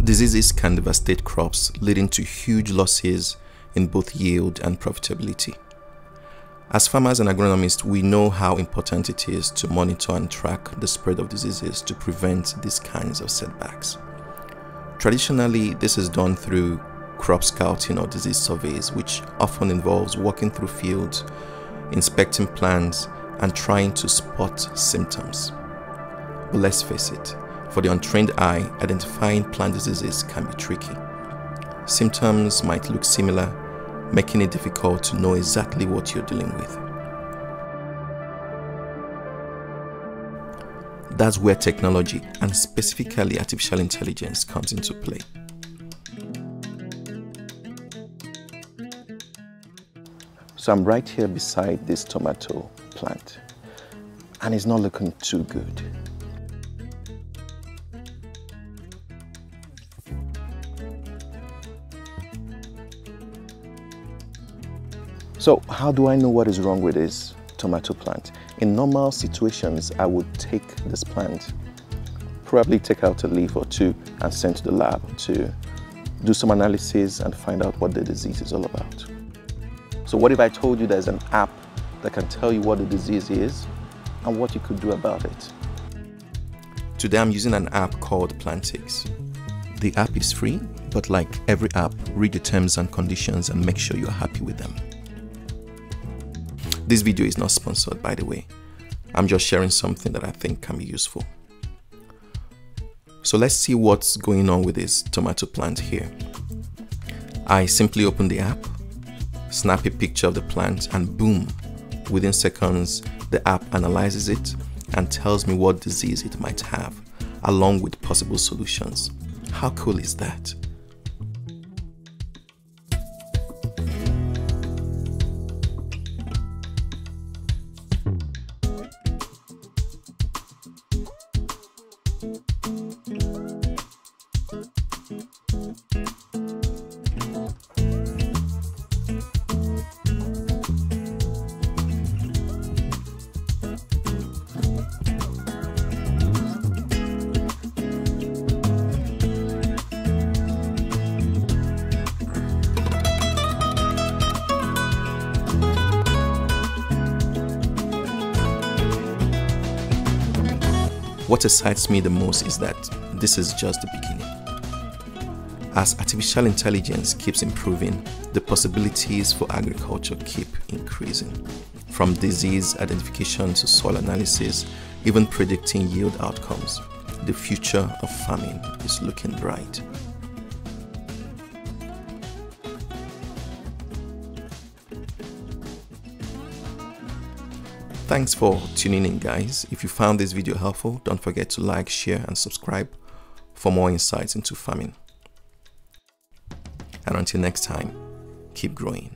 Diseases can devastate crops, leading to huge losses in both yield and profitability. As farmers and agronomists, we know how important it is to monitor and track the spread of diseases to prevent these kinds of setbacks. Traditionally, this is done through crop scouting or disease surveys, which often involves walking through fields, inspecting plants, and trying to spot symptoms. But let's face it, for the untrained eye, identifying plant diseases can be tricky. Symptoms might look similar, making it difficult to know exactly what you're dealing with. That's where technology, and specifically artificial intelligence, comes into play. So I'm right here beside this tomato plant, and it's not looking too good. So how do I know what is wrong with this tomato plant? In normal situations, I would take this plant, probably take out a leaf or two and send to the lab to do some analysis and find out what the disease is all about. So what if I told you there's an app that can tell you what the disease is and what you could do about it? Today I'm using an app called plantix. The app is free, but like every app, read the terms and conditions and make sure you're happy with them. This video is not sponsored, by the way. I'm just sharing something that I think can be useful. So let's see what's going on with this tomato plant here. I simply open the app, snap a picture of the plant, and boom, within seconds, the app analyzes it and tells me what disease it might have, along with possible solutions. How cool is that? What excites me the most is that this is just the beginning. As artificial intelligence keeps improving, the possibilities for agriculture keep increasing. From disease identification to soil analysis, even predicting yield outcomes, the future of farming is looking bright. Thanks for tuning in, guys. If you found this video helpful, don't forget to like, share, and subscribe for more insights into farming. And until next time, keep growing.